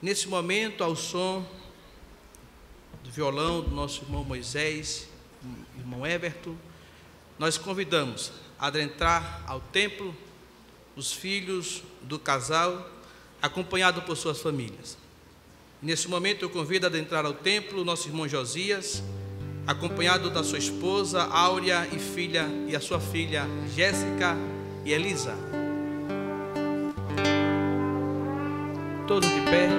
Nesse momento, ao som do violão do nosso irmão Moisés, irmão Everton, nós convidamos a adentrar ao templo os filhos do casal, acompanhado por suas famílias. Nesse momento, eu convido a adentrar ao templo o nosso irmão Josias, acompanhado da sua esposa Áurea e a sua filha Jéssica e Elisa. Todos de pé.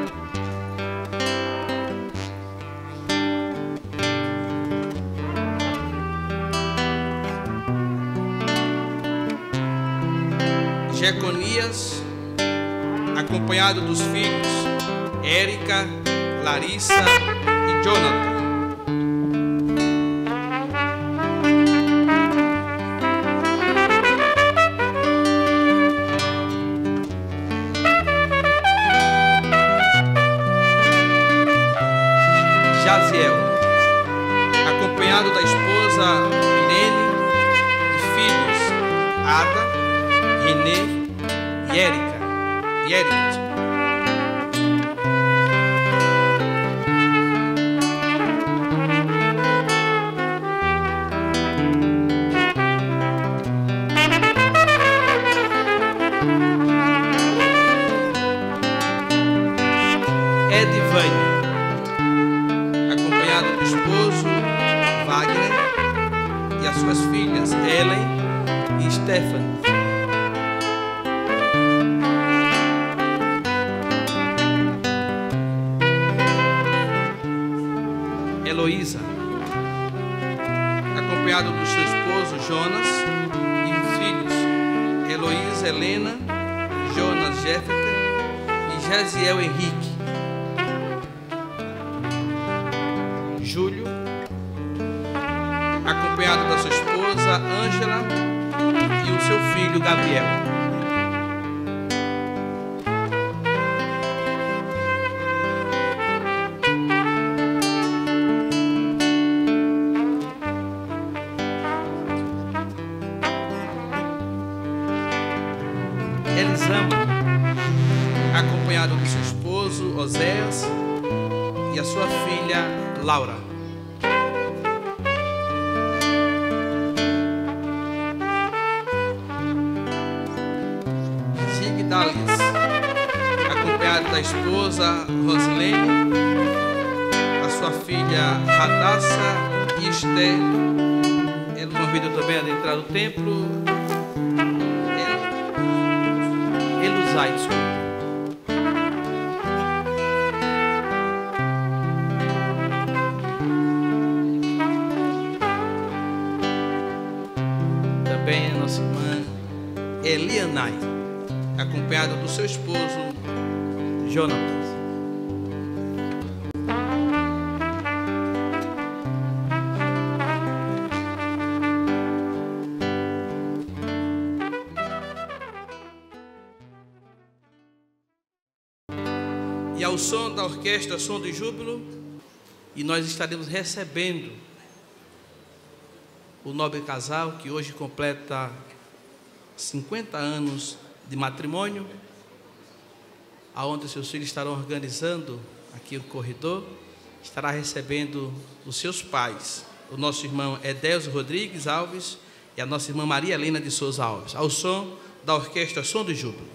Jeconias, acompanhado dos filhos Érica, Larissa e Jonathan. Jaziel, acompanhado da esposa Irene e filhos Ada, Renê e Érica. Edivânia, acompanhado do esposo Wagner e as suas filhas Ellen e Stephanie. Heloísa, acompanhado do seu esposo Jonas e os filhos Heloísa, Helena, Jonas, Jéfter e Jaziel Henrique. Júlio, acompanhado da sua esposa Ângela e o seu filho Gabriel. Elisama, acompanhado do seu esposo Oséias e a sua filha Laura. Gigdalias, acompanhado da esposa Rosilene, a sua filha Radassa e Esther. Eu convido também a adentrar no templo Elusai, também a nossa irmã Elianai, acompanhada do seu esposo Jonatas. E ao som da orquestra Som do Júbilo, e nós estaremos recebendo o nobre casal que hoje completa 50 anos de matrimônio, aonde seus filhos estarão organizando aqui o corredor, estará recebendo os seus pais, o nosso irmão Edésio Rodrigues Alves e a nossa irmã Maria Helena de Souza Alves, ao som da orquestra Som do Júbilo.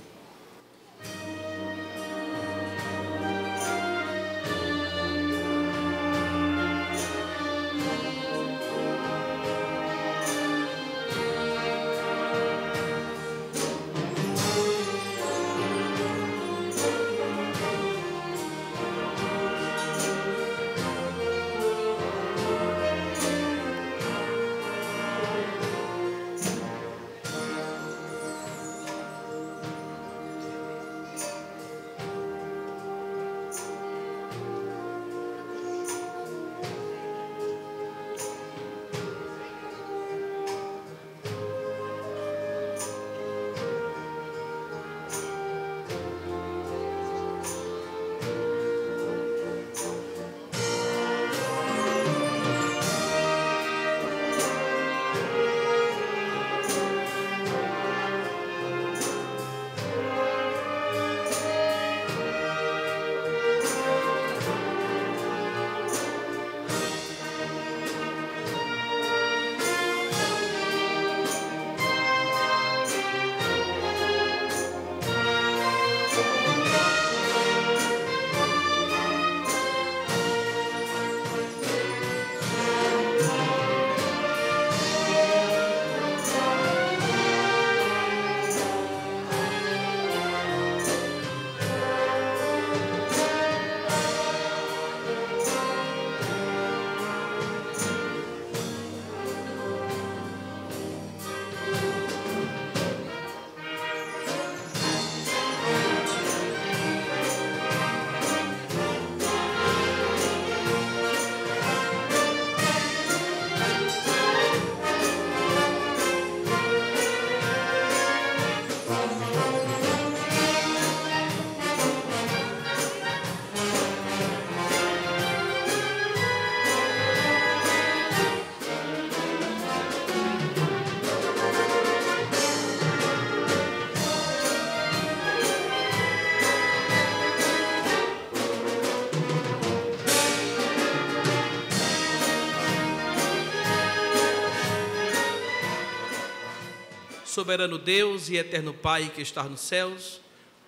soberano Deus e eterno Pai que está nos céus,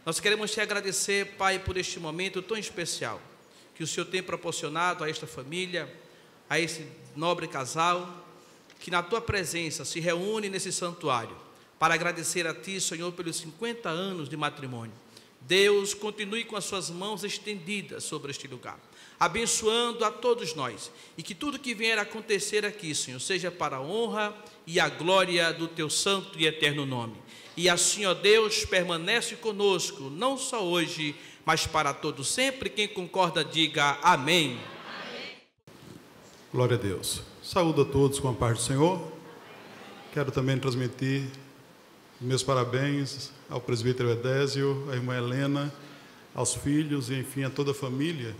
nós queremos te agradecer, Pai, por este momento tão especial que o Senhor tem proporcionado a esta família, a esse nobre casal, que na tua presença se reúne nesse santuário, para agradecer a ti, Senhor, pelos 50 anos de matrimônio. Deus, continue com as suas mãos estendidas sobre este lugar, abençoando a todos nós, e que tudo que vier a acontecer aqui, Senhor, seja para a honra e a glória do teu santo e eterno nome. E assim, ó Deus, permanece conosco, não só hoje, mas para todo sempre. Quem concorda, diga amém. Glória a Deus. Saúdo a todos com a paz do Senhor. Quero também transmitir meus parabéns ao presbítero Edésio, à irmã Helena, aos filhos e, enfim, a toda a família.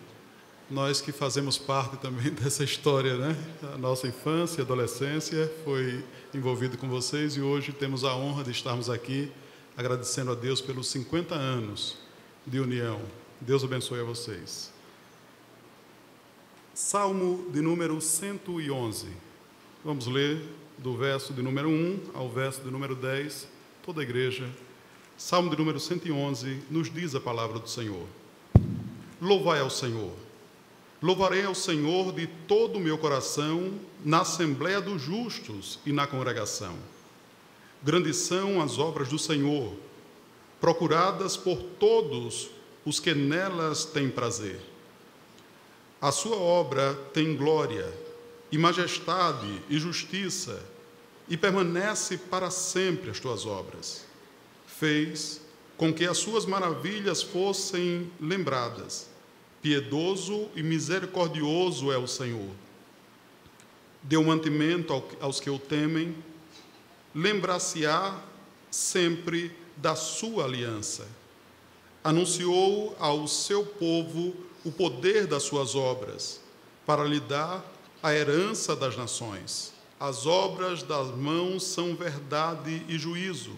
Nós que fazemos parte também dessa história, né? A nossa infância e adolescência foi envolvido com vocês e hoje temos a honra de estarmos aqui agradecendo a Deus pelos 50 anos de união. Deus abençoe a vocês. Salmo de número 111. Vamos ler do verso de número 1 ao verso de número 10, toda a igreja. Salmo de número 111, nos diz a palavra do Senhor. Louvai ao Senhor. Louvarei ao Senhor de todo o meu coração, na assembléia dos justos e na congregação. Grandes são as obras do Senhor, procuradas por todos os que nelas têm prazer. A sua obra tem glória, e majestade, e justiça, e permanece para sempre as tuas obras. Fez com que as suas maravilhas fossem lembradas. Piedoso e misericordioso é o Senhor. Deu mantimento aos que o temem, lembrar-se-á sempre da sua aliança. Anunciou ao seu povo o poder das suas obras, para lhe dar a herança das nações. As obras das mãos são verdade e juízo,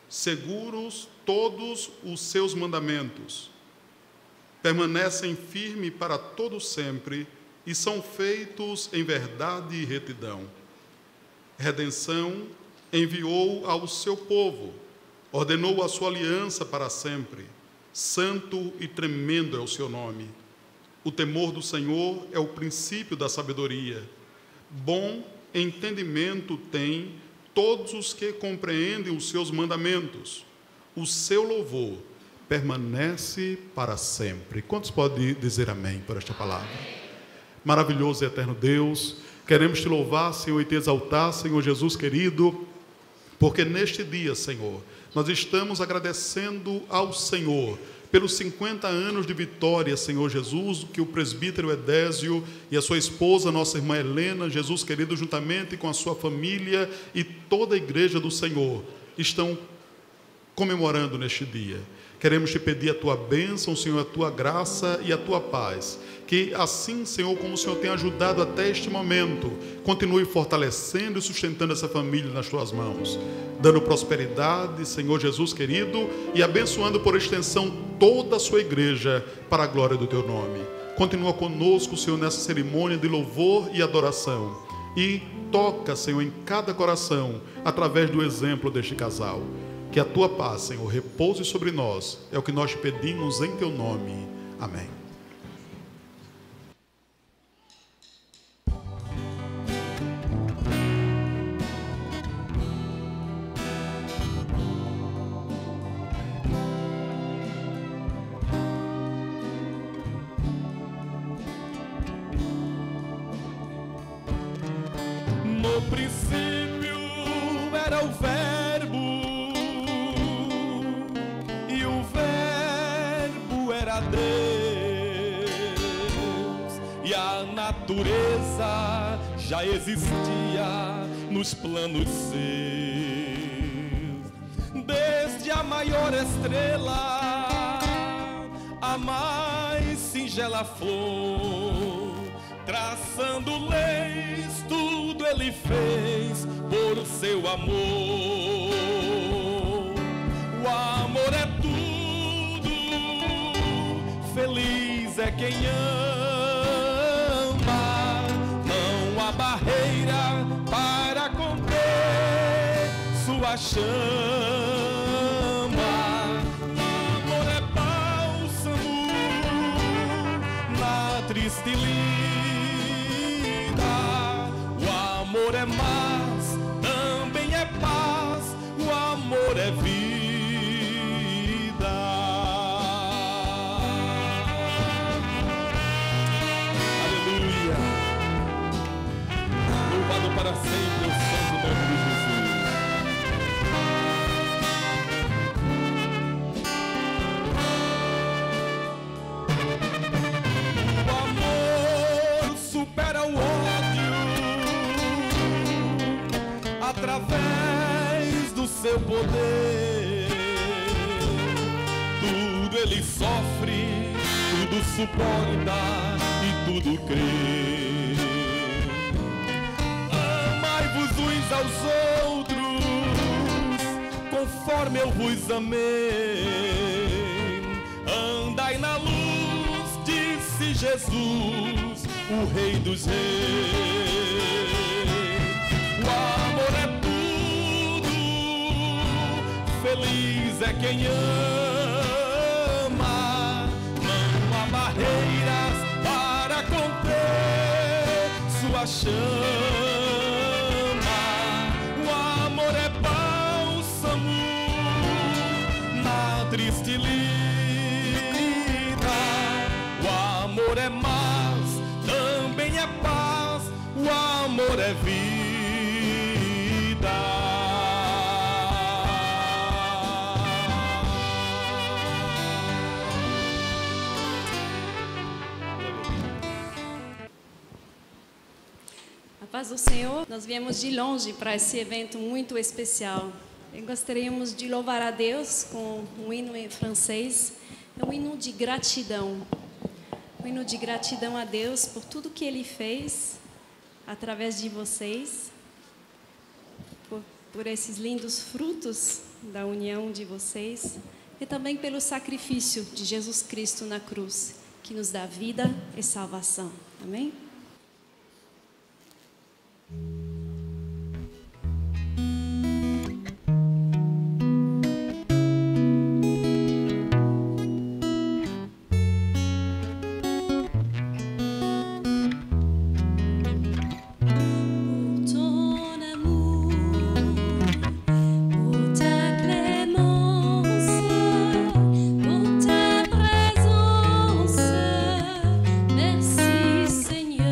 seguros todos os seus mandamentos. Permanecem firmes para todo sempre e são feitos em verdade e retidão. Redenção enviou ao seu povo, ordenou a sua aliança para sempre. Santo e tremendo é o seu nome. O temor do Senhor é o princípio da sabedoria. Bom entendimento tem todos os que compreendem os seus mandamentos. O seu louvor permanece para sempre. Quantos podem dizer amém por esta palavra? Maravilhoso e eterno Deus, queremos te louvar, Senhor, e te exaltar, Senhor Jesus querido, porque neste dia, Senhor, nós estamos agradecendo ao Senhor pelos 50 anos de vitória, Senhor Jesus, que o presbítero Edésio e a sua esposa, nossa irmã Helena, Jesus querido, juntamente com a sua família e toda a igreja do Senhor, estão comemorando neste dia. Queremos te pedir a tua bênção, Senhor, a tua graça e a tua paz. Que assim, Senhor, como o Senhor tem ajudado até este momento, continue fortalecendo e sustentando essa família nas tuas mãos, dando prosperidade, Senhor Jesus querido, e abençoando por extensão toda a sua igreja para a glória do teu nome. Continua conosco, Senhor, nessa cerimônia de louvor e adoração. E toca, Senhor, em cada coração, através do exemplo deste casal. Que a tua paz, Senhor, repouse sobre nós. É o que nós te pedimos em teu nome. Amém. No princípio era o Verbo, e o Verbo era Deus, e a natureza já existia nos planos seus. Desde a maior estrela, a mais singela flor, traçando leis, tudo ele fez por seu amor. O amor é tudo, feliz é quem ama. Não há barreira para conter sua sua chama. O amor é bálsamo na triste lida. O amor é paz, também é paz. O amor é vida. Aleluia. Louvado para sempre o santo nome de Jesus. O amor supera o ódio através do seu poder. Tudo ele sofre, tudo suporta e tudo crê. Amai-vos uns aos outros, conforme eu vos amei. Andai na luz, disse Jesus, o Rei dos Reis. O amor é tudo, feliz é quem ama. Não há barreiras para conter sua chama. O amor é bálsamo na triste lida. O amor é paz, também é paz. O amor é vida. A paz do Senhor, nós viemos de longe para esse evento muito especial. E gostaríamos de louvar a Deus com um hino em francês, um hino de gratidão. Um hino de gratidão a Deus por tudo que Ele fez através de vocês, por esses lindos frutos da união de vocês e também pelo sacrifício de Jesus Cristo na cruz, que nos dá vida e salvação. Amém? Merci Seigneur.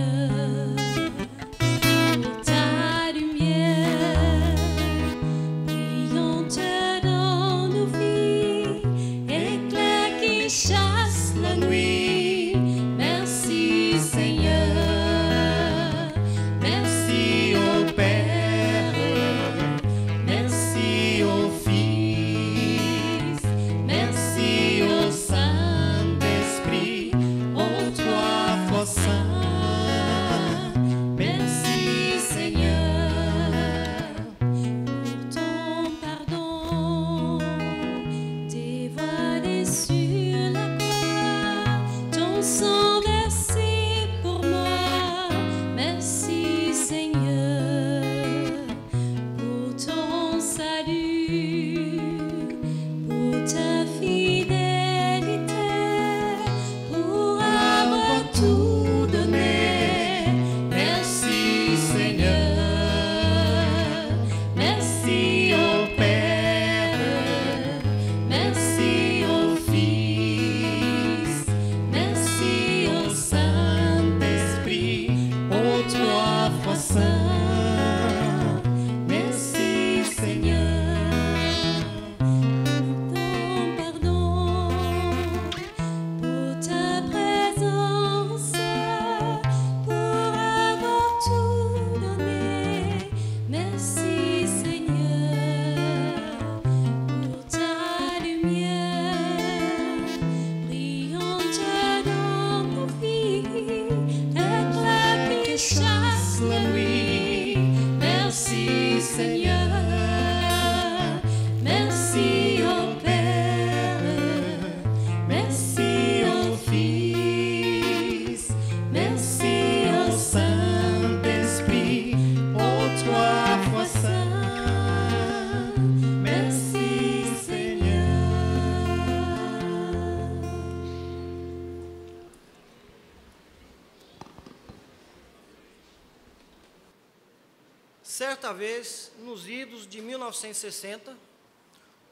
certa vez, nos idos de 1960,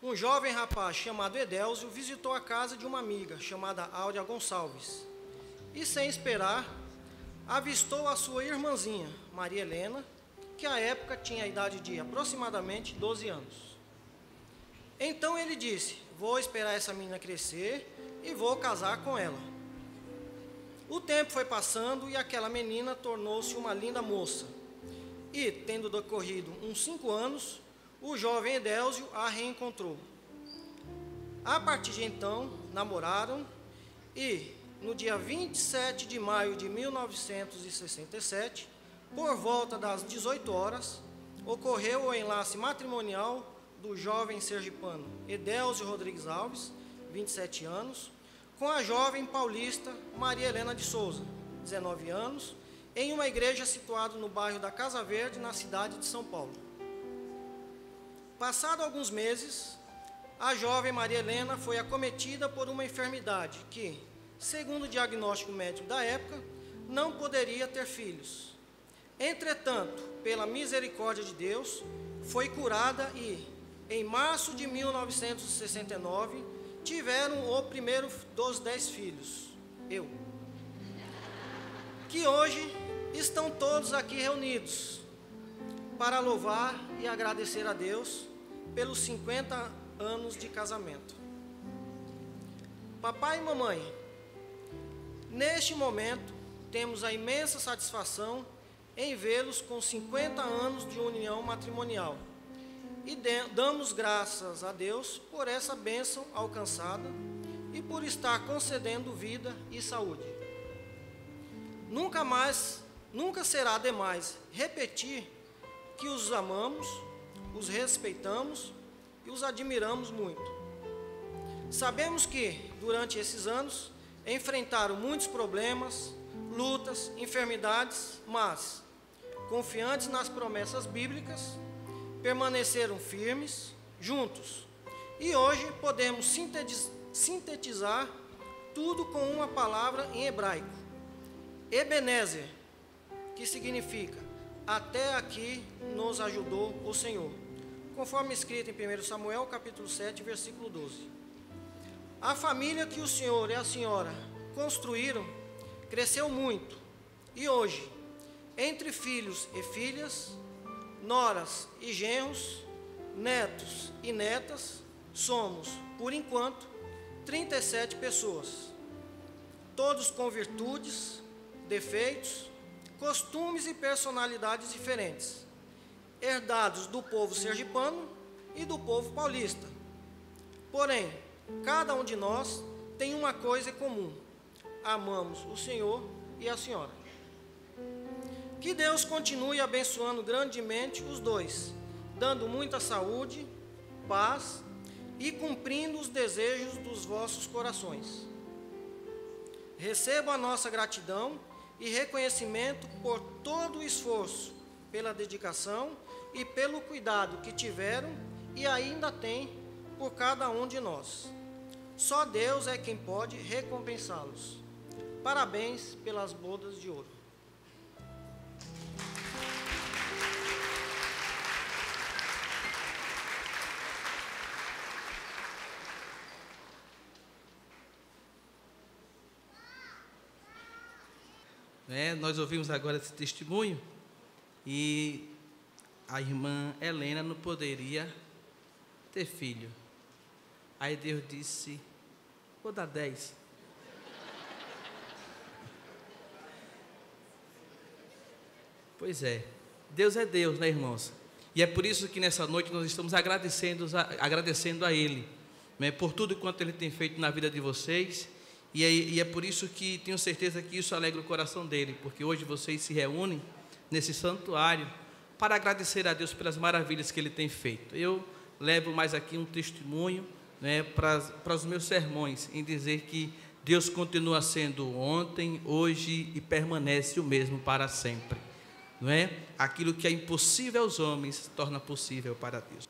um jovem rapaz chamado Edélcio visitou a casa de uma amiga chamada Áurea Gonçalves e, sem esperar, avistou a sua irmãzinha, Maria Helena, que à época tinha a idade de aproximadamente 12 anos. Então ele disse: vou esperar essa menina crescer e vou casar com ela. O tempo foi passando e aquela menina tornou-se uma linda moça. E, tendo decorrido uns 5 anos, o jovem Edélcio a reencontrou. A partir de então, namoraram e, no dia 27 de maio de 1967, por volta das 18 horas, ocorreu o enlace matrimonial do jovem sergipano Edélcio Rodrigues Alves, 27 anos, com a jovem paulista Maria Helena de Souza, 19 anos, em uma igreja situada no bairro da Casa Verde, na cidade de São Paulo. Passado alguns meses, a jovem Maria Helena foi acometida por uma enfermidade que, segundo o diagnóstico médico da época, não poderia ter filhos. Entretanto, pela misericórdia de Deus, foi curada e, em março de 1969, tiveram o primeiro dos 10 filhos, eu, que hoje estão todos aqui reunidos para louvar e agradecer a Deus pelos 50 anos de casamento. Papai e mamãe, neste momento temos a imensa satisfação em vê-los com 50 anos de união matrimonial e damos graças a Deus por essa bênção alcançada e por estar concedendo vida e saúde. Nunca será demais repetir que os amamos, os respeitamos e os admiramos muito. Sabemos que, durante esses anos, enfrentaram muitos problemas, lutas, enfermidades, mas, confiantes nas promessas bíblicas, permaneceram firmes, juntos. E hoje podemos sintetizar tudo com uma palavra em hebraico, Ebenezer, que significa: até aqui nos ajudou o Senhor, conforme escrito em 1 Samuel, capítulo 7, versículo 12. A família que o senhor e a senhora construíram cresceu muito, e hoje, entre filhos e filhas, noras e genros, netos e netas, somos, por enquanto, 37 pessoas, todos com virtudes, defeitos, costumes e personalidades diferentes, herdados do povo sergipano e do povo paulista. Porém, cada um de nós tem uma coisa em comum: amamos o Senhor e a Senhora. Que Deus continue abençoando grandemente os dois, dando muita saúde, paz e cumprindo os desejos dos vossos corações. Receba a nossa gratidão e reconhecimento por todo o esforço, pela dedicação e pelo cuidado que tiveram e ainda têm por cada um de nós. Só Deus é quem pode recompensá-los. Parabéns pelas bodas de ouro. Nós ouvimos agora esse testemunho e a irmã Helena não poderia ter filho. Aí Deus disse: vou dar 10. Pois é, Deus é Deus, né, irmãos? E é por isso que nessa noite nós estamos agradecendo a Ele, né, por tudo quanto Ele tem feito na vida de vocês. E é por isso que tenho certeza que isso alegra o coração dele, porque hoje vocês se reúnem nesse santuário para agradecer a Deus pelas maravilhas que Ele tem feito. Eu levo mais aqui um testemunho, né, para os meus sermões, em dizer que Deus continua sendo ontem, hoje e permanece o mesmo para sempre. Não é? Aquilo que é impossível aos homens torna possível para Deus.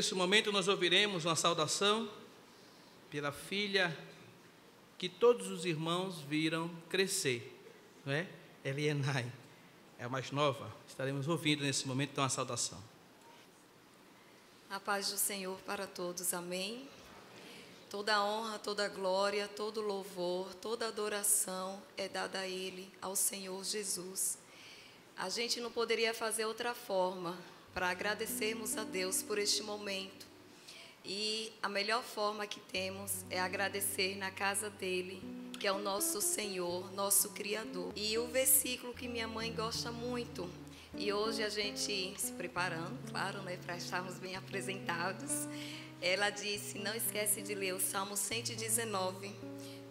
nesse momento, nós ouviremos uma saudação pela filha que todos os irmãos viram crescer, não é? Elienay, é a mais nova. Estaremos ouvindo nesse momento então a saudação. A paz do Senhor para todos, amém. Toda a honra, toda a glória, todo louvor, toda adoração é dada a Ele, ao Senhor Jesus. A gente não poderia fazer outra forma para agradecermos a Deus por este momento. E a melhor forma que temos é agradecer na casa dEle, que é o nosso Senhor, nosso Criador. E o versículo que minha mãe gosta muito, e hoje a gente se preparando, claro, né, para estarmos bem apresentados, ela disse, não esquece de ler o Salmo 119,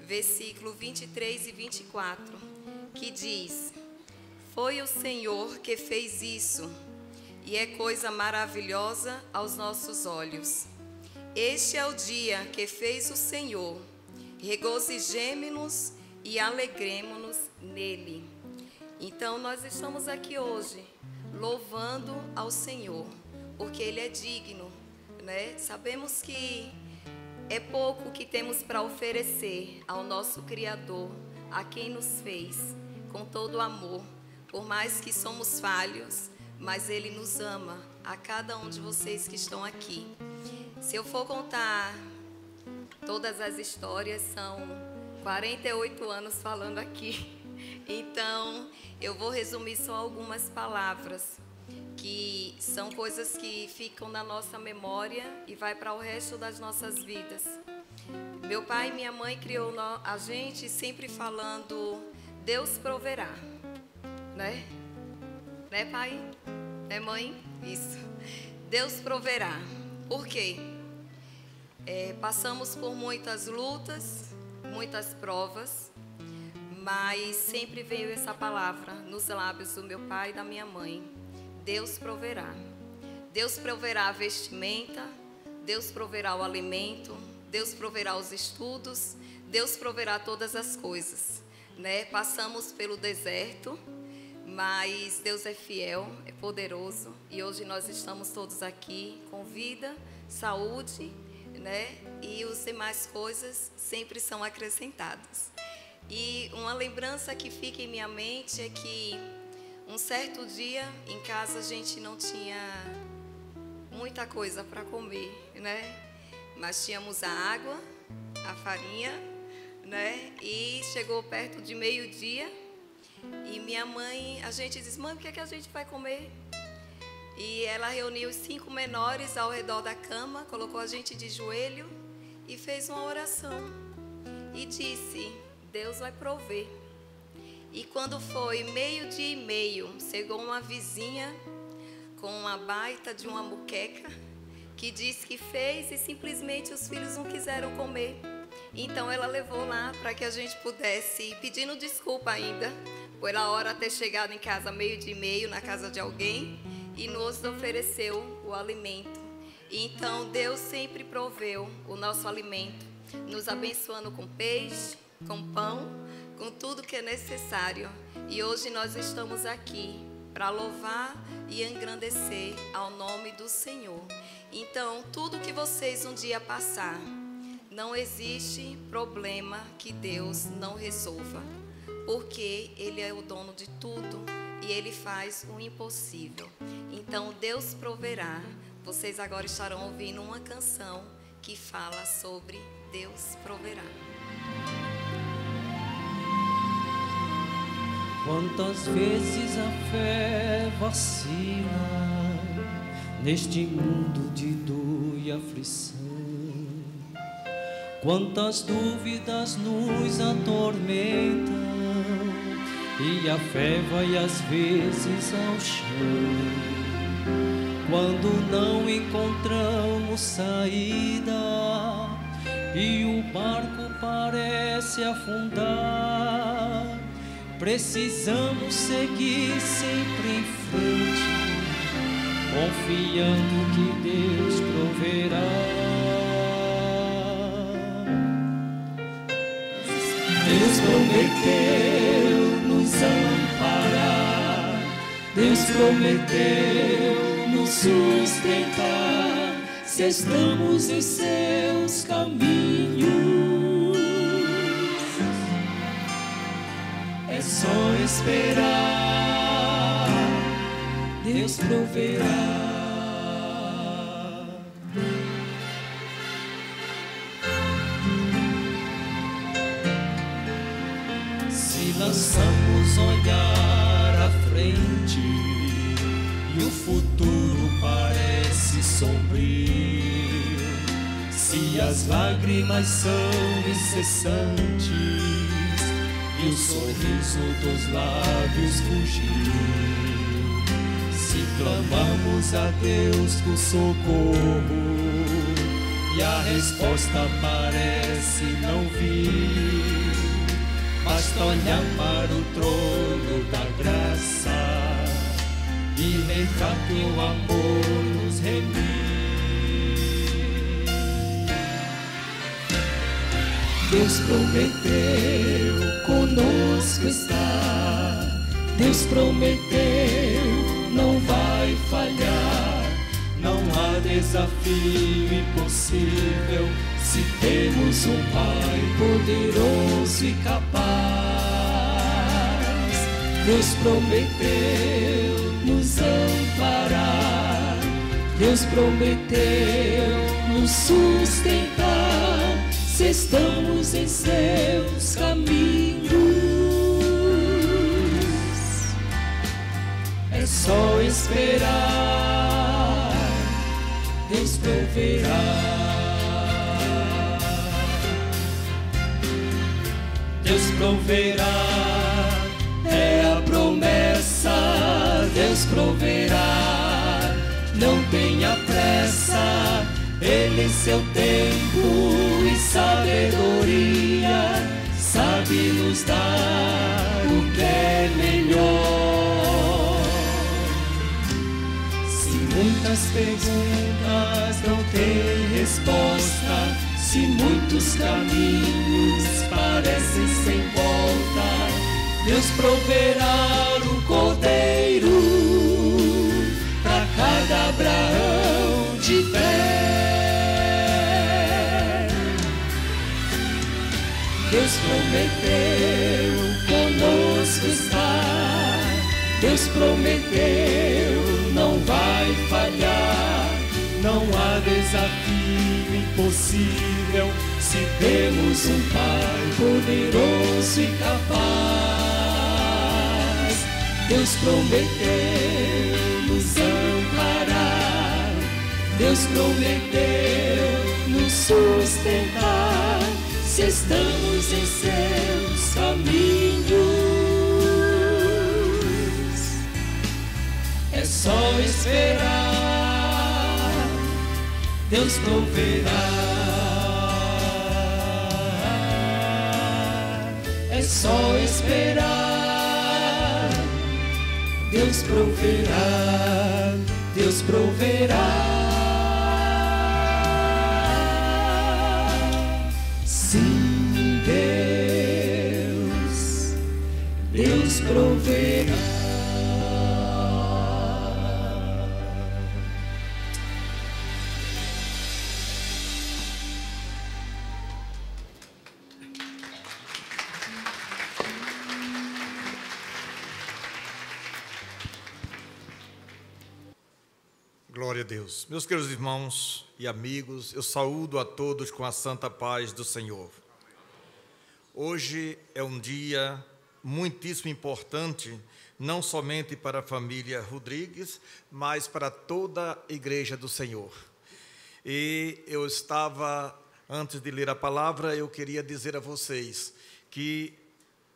versículo 23 e 24, que diz: foi o Senhor que fez isso, e é coisa maravilhosa aos nossos olhos. Este é o dia que fez o Senhor, regozijemo-nos e alegremo-nos nele. Então nós estamos aqui hoje, louvando ao Senhor, porque Ele é digno, né? Sabemos que é pouco que temos para oferecer ao nosso Criador, a quem nos fez, com todo o amor. Por mais que somos falhos, mas Ele nos ama, a cada um de vocês que estão aqui. Se eu for contar todas as histórias, são 48 anos falando aqui. Então, eu vou resumir só algumas palavras, que são coisas que ficam na nossa memória e vai para o resto das nossas vidas. Meu pai e minha mãe criou a gente sempre falando, Deus proverá. Né? Né, pai? Né, mãe? Isso. Deus proverá. Por quê? Passamos por muitas lutas, muitas provas, mas sempre veio essa palavra nos lábios do meu pai e da minha mãe. Deus proverá. Deus proverá a vestimenta, Deus proverá o alimento, Deus proverá os estudos, Deus proverá todas as coisas. Né? Passamos pelo deserto, mas Deus é fiel, é poderoso, e hoje nós estamos todos aqui com vida, saúde, né? E as demais coisas sempre são acrescentadas. E uma lembrança que fica em minha mente é que um certo dia em casa a gente não tinha muita coisa para comer, né? Mas tínhamos a água, a farinha, né? E chegou perto de meio-dia e minha mãe, a gente disse, mãe, o que é que a gente vai comer? E ela reuniu os 5 menores ao redor da cama, colocou a gente de joelho e fez uma oração. E disse, Deus vai prover. E quando foi 12:30, chegou uma vizinha com uma baita de uma muqueca, que disse que fez e simplesmente os filhos não quiseram comer. Então ela levou lá para que a gente pudesse, pedindo desculpa ainda, por a hora ter chegado em casa 12:30 na casa de alguém, e nos ofereceu o alimento. Então Deus sempre proveu o nosso alimento, nos abençoando com peixe, com pão, com tudo que é necessário. E hoje nós estamos aqui para louvar e engrandecer ao nome do Senhor. Então, tudo que vocês um dia passar, não existe problema que Deus não resolva, porque Ele é o dono de tudo e Ele faz o impossível. Então, Deus proverá. Vocês agora estarão ouvindo uma canção que fala sobre Deus proverá. Quantas vezes a fé vacila neste mundo de dor e aflição, quantas dúvidas nos atormentam e a fé vai às vezes ao chão. Quando não encontramos saída e o barco parece afundar, precisamos seguir sempre em frente, confiando que Deus proverá. Deus prometeu nos amparar, Deus prometeu nos sustentar. Se se estamos em seus caminhos. É só esperar, Deus proverá. Se lançamos olhar à frente e o futuro parece sombrio, se as lágrimas são incessantes e o sorriso dos lábios fugiu, se clamamos a Deus por socorro e a resposta parece não vir, basta olhar para o trono da graça e lembrar que o amor nos remir. Deus prometeu conosco estar, Deus prometeu não vai falhar, não há desafio impossível se temos um Pai poderoso e capaz. Deus prometeu nos amparar, Deus prometeu nos sustentar, se estamos em seus caminhos. É só esperar, Deus proverá. Deus proverá, é a promessa, Deus proverá. Não tenha pressa, Ele em seu tempo e sabedoria sabe nos dar o que é melhor. Se muitas perguntas não têm resposta, se muitos caminhos parecem sem volta, Deus proverá o cordeiro para cada Abraão de fé. Deus prometeu conosco estar, Deus prometeu não vai falhar, não há desafio impossível se temos um Pai poderoso e capaz. Deus prometeu nos amparar, Deus prometeu nos sustentar, se estamos em seus caminhos. É só esperar, Deus proverá. É só esperar, Deus proverá, Deus proverá. Sim, Deus proverá. Glória a Deus. Meus queridos irmãos e amigos, eu saúdo a todos com a santa paz do Senhor. Hoje é um dia muitíssimo importante, não somente para a família Rodrigues, mas para toda a Igreja do Senhor. E eu estava, antes de ler a palavra, eu queria dizer a vocês que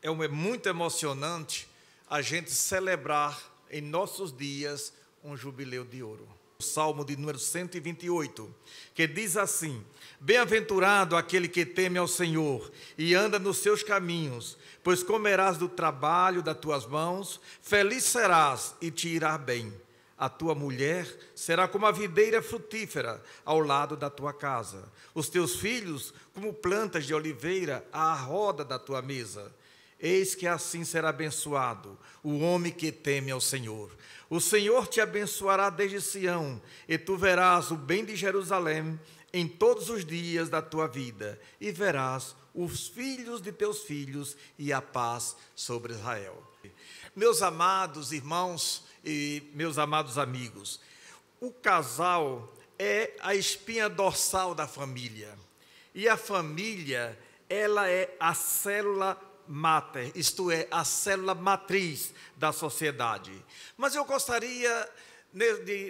é muito emocionante a gente celebrar em nossos dias um jubileu de ouro. O Salmo de número 128, que diz assim: bem-aventurado aquele que teme ao Senhor e anda nos seus caminhos, pois comerás do trabalho das tuas mãos, feliz serás e te irá bem. A tua mulher será como a videira frutífera ao lado da tua casa, os teus filhos como plantas de oliveira à roda da tua mesa. Eis que assim será abençoado o homem que teme ao Senhor. O Senhor te abençoará desde Sião, e tu verás o bem de Jerusalém em todos os dias da tua vida, e verás os filhos de teus filhos e a paz sobre Israel. Meus amados irmãos e meus amados amigos, o casal é a espinha dorsal da família. E a família, ela é a célula máter, isto é, a célula matriz da sociedade. Mas eu gostaria,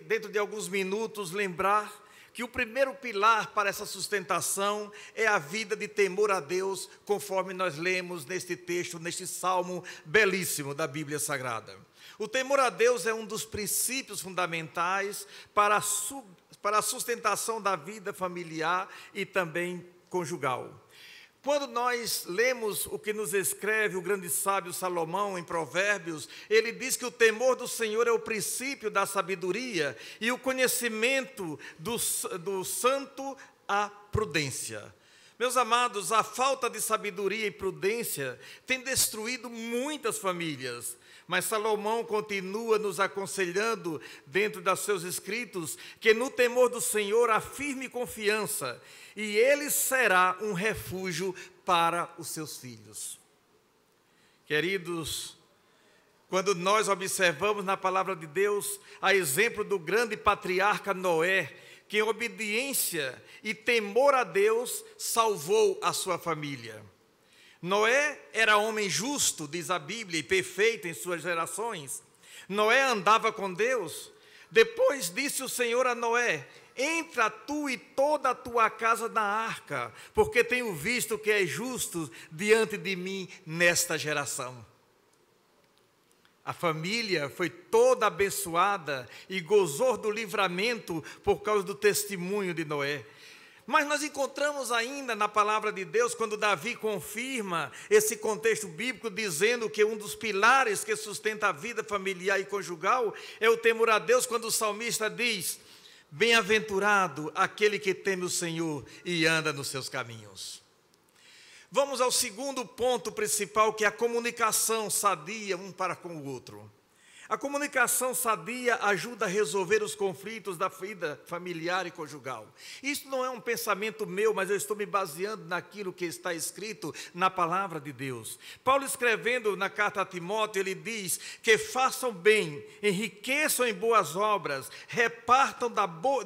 dentro de alguns minutos, lembrar que o primeiro pilar para essa sustentação é a vida de temor a Deus, conforme nós lemos neste texto, neste salmo belíssimo da Bíblia Sagrada. O temor a Deus é um dos princípios fundamentais para a sustentação da vida familiar e também conjugal. Quando nós lemos o que nos escreve o grande sábio Salomão em Provérbios, ele diz que o temor do Senhor é o princípio da sabedoria e o conhecimento do santo a prudência. Meus amados, a falta de sabedoria e prudência tem destruído muitas famílias. Mas Salomão continua nos aconselhando, dentro dos seus escritos, que no temor do Senhor há firme confiança, e ele será um refúgio para os seus filhos. Queridos, quando nós observamos na palavra de Deus, a exemplo do grande patriarca Noé, que em obediência e temor a Deus salvou a sua família. Noé era homem justo, diz a Bíblia, e perfeito em suas gerações. Noé andava com Deus. Depois disse o Senhor a Noé: entra tu e toda a tua casa na arca, porque tenho visto que és justo diante de mim nesta geração. A família foi toda abençoada e gozou do livramento por causa do testemunho de Noé. Mas nós encontramos ainda na palavra de Deus, quando Davi confirma esse contexto bíblico, dizendo que um dos pilares que sustenta a vida familiar e conjugal é o temor a Deus, quando o salmista diz: bem-aventurado aquele que teme o Senhor e anda nos seus caminhos. Vamos ao segundo ponto principal, que é a comunicação sadia um para com o outro. A comunicação sadia ajuda a resolver os conflitos da vida familiar e conjugal. Isso não é um pensamento meu, mas eu estou me baseando naquilo que está escrito na palavra de Deus. Paulo, escrevendo na carta a Timóteo, ele diz que façam bem, enriqueçam em boas obras, repartam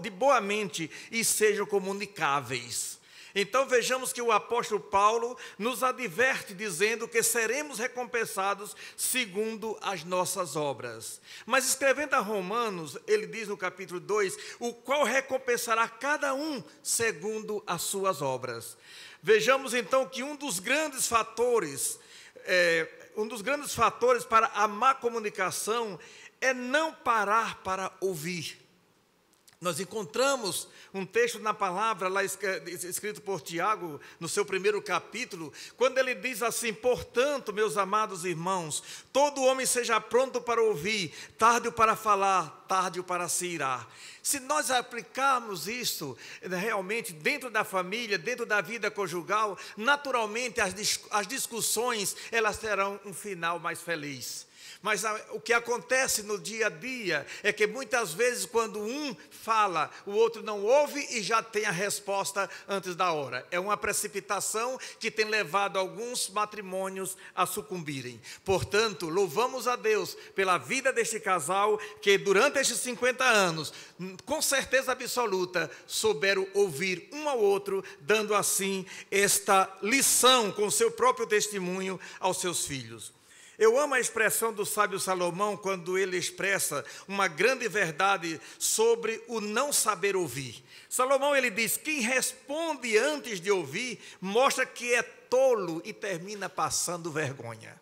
de boa mente e sejam comunicáveis. Então vejamos que o apóstolo Paulo nos adverte dizendo que seremos recompensados segundo as nossas obras. Mas escrevendo a Romanos, ele diz no capítulo 2, o qual recompensará cada um segundo as suas obras. Vejamos então que um dos grandes fatores para a má comunicação é não parar para ouvir. Nós encontramos um texto na palavra, lá escrito por Tiago, no seu primeiro capítulo, quando ele diz assim: portanto, meus amados irmãos, todo homem seja pronto para ouvir, tardio para falar, tardio para se irar. Se nós aplicarmos isso realmente dentro da família, dentro da vida conjugal, naturalmente as discussões, elas terão um final mais feliz. Mas o que acontece no dia a dia é que muitas vezes quando um fala, o outro não ouve e já tem a resposta antes da hora. É uma precipitação que tem levado alguns matrimônios a sucumbirem. Portanto, louvamos a Deus pela vida deste casal que durante estes 50 anos, com certeza absoluta, souberam ouvir um ao outro, dando assim esta lição com o seu próprio testemunho aos seus filhos. Eu amo a expressão do sábio Salomão quando ele expressa uma grande verdade sobre o não saber ouvir. Salomão, ele diz: quem responde antes de ouvir mostra que é tolo e termina passando vergonha.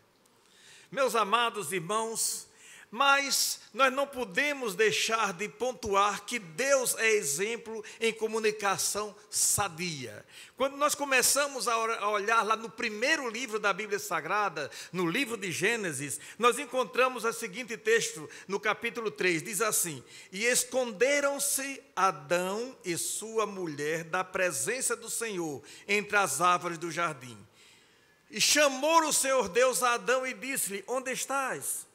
Meus amados irmãos, mas nós não podemos deixar de pontuar que Deus é exemplo em comunicação sadia. Quando nós começamos a olhar lá no primeiro livro da Bíblia Sagrada, no livro de Gênesis, nós encontramos o seguinte texto, no capítulo 3, diz assim: e esconderam-se Adão e sua mulher da presença do Senhor entre as árvores do jardim. E chamou o Senhor Deus a Adão e disse-lhe: onde estás?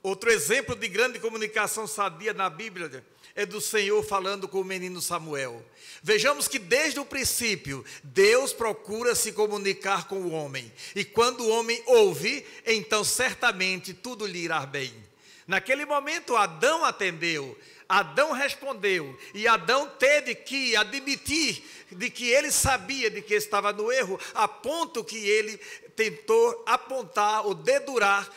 Outro exemplo de grande comunicação sadia na Bíblia é do Senhor falando com o menino Samuel. Vejamos que desde o princípio, Deus procura se comunicar com o homem. E quando o homem ouve, então certamente tudo lhe irá bem. Naquele momento, Adão atendeu, Adão respondeu, e Adão teve que admitir de que ele sabia de que estava no erro, a ponto que ele tentou apontar ou dedurar,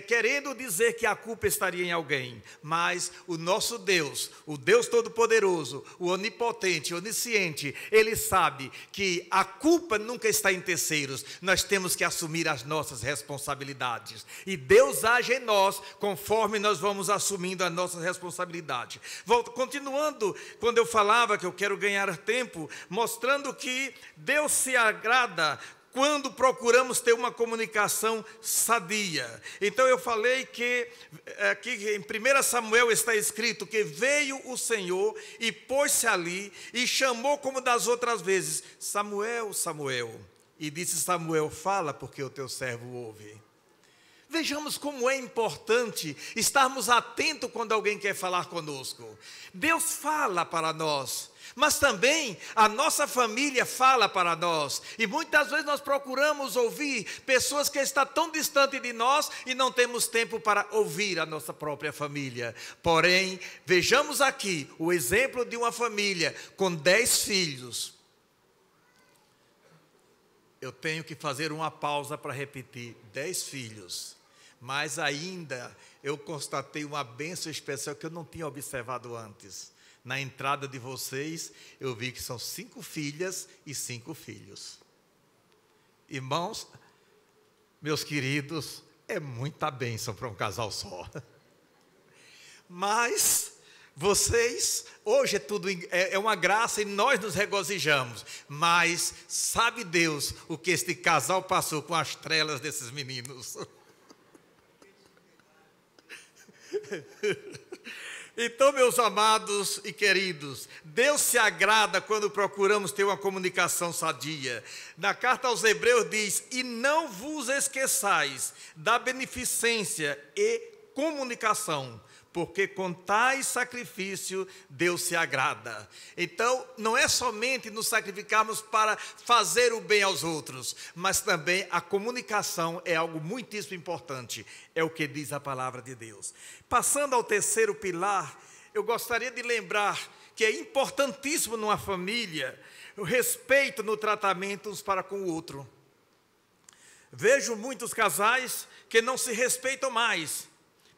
querendo dizer que a culpa estaria em alguém. Mas o nosso Deus, o Deus Todo-Poderoso, o Onipotente, Onisciente, Ele sabe que a culpa nunca está em terceiros. Nós temos que assumir as nossas responsabilidades. E Deus age em nós conforme nós vamos assumindo a nossa responsabilidade. Continuando, quando eu falava que eu quero ganhar tempo, mostrando que Deus se agrada quando procuramos ter uma comunicação sadia. Então eu falei que aqui em 1 Samuel está escrito que veio o Senhor e pôs-se ali e chamou como das outras vezes: Samuel, Samuel. E disse Samuel: fala, porque o teu servo ouve. Vejamos como é importante estarmos atentos quando alguém quer falar conosco. Deus fala para nós, mas também a nossa família fala para nós. E muitas vezes nós procuramos ouvir pessoas que estão tão distantes de nós e não temos tempo para ouvir a nossa própria família. Porém, vejamos aqui o exemplo de uma família com 10 filhos. Eu tenho que fazer uma pausa para repetir: 10 filhos. Mas ainda eu constatei uma bênção especial que eu não tinha observado antes. Na entrada de vocês, eu vi que são 5 filhas e 5 filhos. Irmãos, meus queridos, é muita bênção para um casal só. Mas vocês, hoje é uma graça e nós nos regozijamos. Mas sabe Deus o que este casal passou com as trelas desses meninos? Então, meus amados e queridos, Deus se agrada quando procuramos ter uma comunicação sadia. Na carta aos Hebreus diz: e não vos esqueçais da beneficência e comunicação, porque com tais sacrifício Deus se agrada. Então, não é somente nos sacrificarmos para fazer o bem aos outros, mas também a comunicação é algo muitíssimo importante. É o que diz a palavra de Deus. Passando ao terceiro pilar, eu gostaria de lembrar que é importantíssimo numa família o respeito no tratamento uns para com o outro. Vejo muitos casais que não se respeitam mais.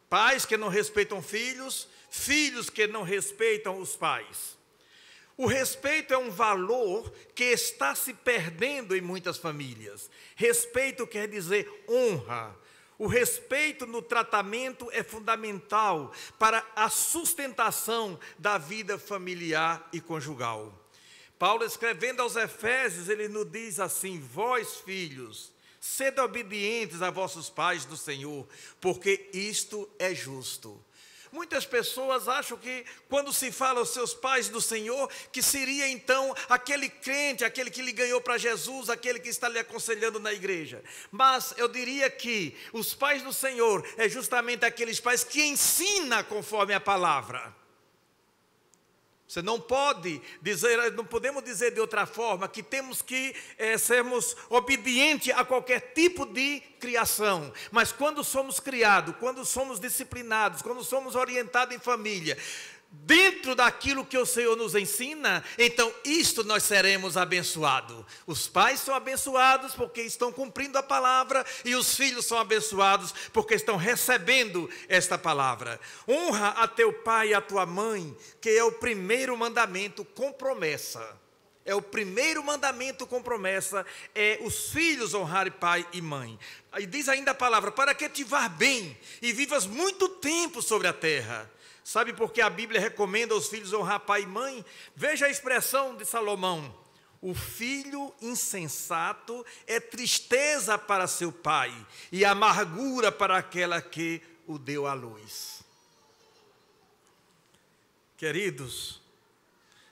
Pais que não respeitam filhos, filhos que não respeitam os pais. O respeito é um valor que está se perdendo em muitas famílias. Respeito quer dizer honra. O respeito no tratamento é fundamental para a sustentação da vida familiar e conjugal. Paulo, escrevendo aos Efésios, ele nos diz assim: vós, filhos, sede obedientes a vossos pais do Senhor, porque isto é justo. Muitas pessoas acham que quando se fala aos seus pais do Senhor, que seria então aquele crente, aquele que lhe ganhou para Jesus, aquele que está lhe aconselhando na igreja. Mas eu diria que os pais do Senhor é justamente aqueles pais que ensinam conforme a palavra. Você não pode dizer, não podemos dizer de outra forma, que temos que sermos obedientes a qualquer tipo de criação. Mas quando somos criados, quando somos disciplinados, quando somos orientados em família, dentro daquilo que o Senhor nos ensina, então isto nós seremos abençoados. Os pais são abençoados porque estão cumprindo a palavra, e os filhos são abençoados porque estão recebendo esta palavra. Honra a teu pai e a tua mãe, que é o primeiro mandamento com promessa. É o primeiro mandamento com promessa, é os filhos honrarem pai e mãe. Aí diz ainda a palavra: para que te vá bem e vivas muito tempo sobre a terra. Sabe por que a Bíblia recomenda aos filhos honrar pai e mãe? Veja a expressão de Salomão: o filho insensato é tristeza para seu pai e amargura para aquela que o deu à luz. Queridos,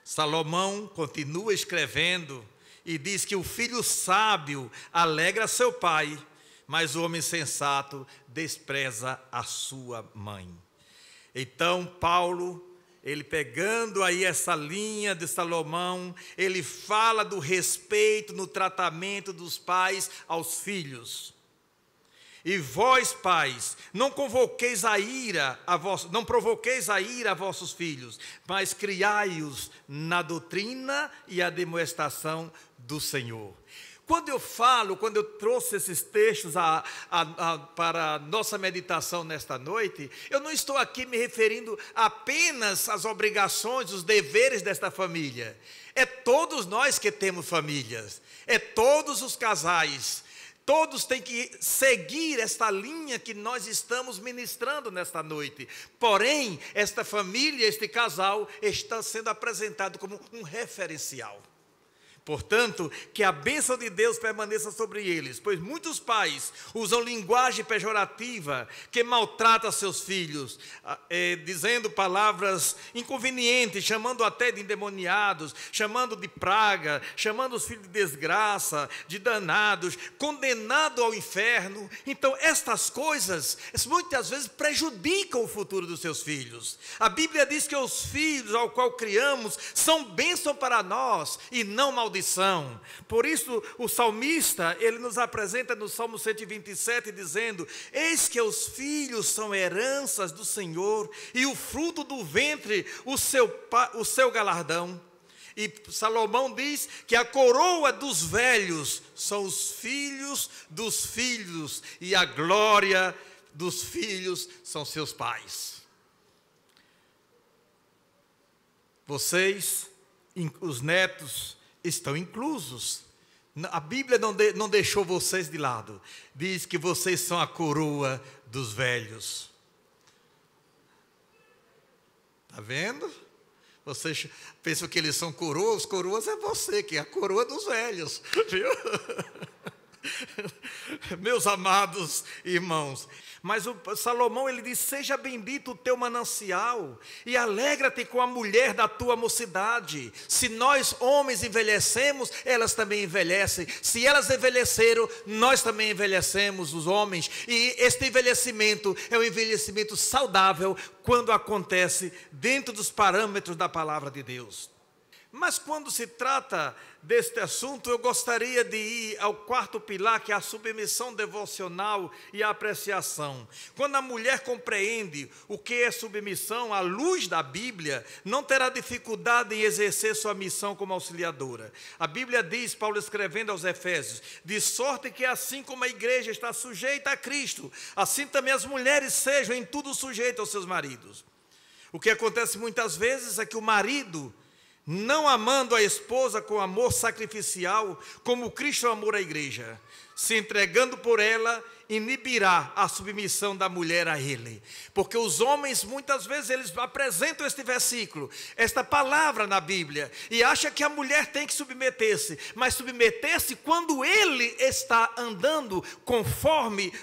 Salomão continua escrevendo e diz que o filho sábio alegra seu pai, mas o homem sensato despreza a sua mãe. Então, Paulo, ele pegando aí essa linha de Salomão, ele fala do respeito no tratamento dos pais aos filhos. E vós, pais, não provoqueis a ira a vossos filhos, mas criai-os na doutrina e a demonstração do Senhor. Quando eu trouxe esses textos para a nossa meditação nesta noite, eu não estou aqui me referindo apenas às obrigações, os deveres desta família. É todos nós que temos famílias, é todos os casais. Todos têm que seguir esta linha que nós estamos ministrando nesta noite. Porém, esta família, este casal, está sendo apresentado como um referencial. Portanto, que a bênção de Deus permaneça sobre eles, pois muitos pais usam linguagem pejorativa que maltrata seus filhos, dizendo palavras inconvenientes, chamando até de endemoniados, chamando de praga, chamando os filhos de desgraça, de danados, condenado ao inferno. Então, estas coisas, muitas vezes, prejudicam o futuro dos seus filhos. A Bíblia diz que os filhos ao qual criamos são bênção para nós e não maldição. Por isso o salmista, ele nos apresenta no Salmo 127 dizendo: eis que os filhos são heranças do Senhor e o fruto do ventre o seu galardão. E Salomão diz que a coroa dos velhos são os filhos dos filhos e a glória dos filhos são seus pais. Vocês, os netos, estão inclusos. A Bíblia não deixou vocês de lado. Diz que vocês são a coroa dos velhos. Está vendo? Vocês pensam que eles são coroas? Os coroas é você, que é a coroa dos velhos. Viu? Meus amados irmãos, mas o Salomão, ele diz: seja bendito o teu manancial e alegra-te com a mulher da tua mocidade. Se nós homens envelhecemos, elas também envelhecem. Se elas envelheceram, nós também envelhecemos, os homens. E este envelhecimento é um envelhecimento saudável quando acontece dentro dos parâmetros da palavra de Deus. Mas quando se trata deste assunto, eu gostaria de ir ao quarto pilar, que é a submissão devocional e a apreciação. Quando a mulher compreende o que é submissão à luz da Bíblia, não terá dificuldade em exercer sua missão como auxiliadora. A Bíblia diz, Paulo escrevendo aos Efésios: de sorte que assim como a igreja está sujeita a Cristo, assim também as mulheres sejam em tudo sujeitas aos seus maridos. O que acontece muitas vezes é que o marido, não amando a esposa com amor sacrificial, como Cristo amou a igreja, se entregando por ela, inibirá a submissão da mulher a ele. Porque os homens, muitas vezes, eles apresentam este versículo, esta palavra na Bíblia, e acham que a mulher tem que submeter-se, mas submeter-se quando ele está andando conforme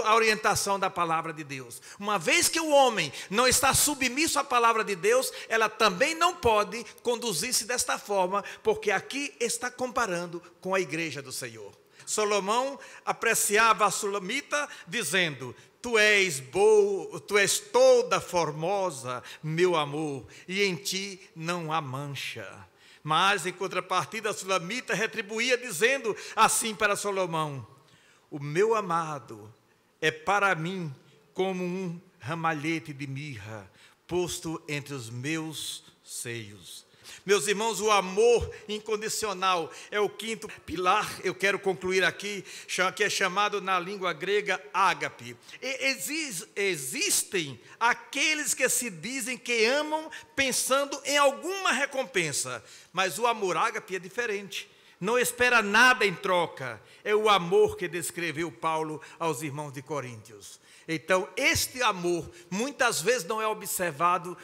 a orientação da palavra de Deus. Uma vez que o homem não está submisso à palavra de Deus, ela também não pode conduzir-se desta forma, porque aqui está comparando com a igreja do Senhor. Salomão apreciava a sulamita dizendo: tu és toda formosa, meu amor, e em ti não há mancha. Mas em contrapartida a sulamita retribuía dizendo assim para Salomão: o meu amado é para mim como um ramalhete de mirra posto entre os meus seios. Meus irmãos, o amor incondicional é o quinto pilar. Eu quero concluir aqui, que é chamado na língua grega ágape. Existem aqueles que se dizem que amam pensando em alguma recompensa, mas o amor ágape é diferente. Não espera nada em troca. É o amor que descreveu Paulo aos irmãos de Coríntios. Então, este amor muitas vezes não é observado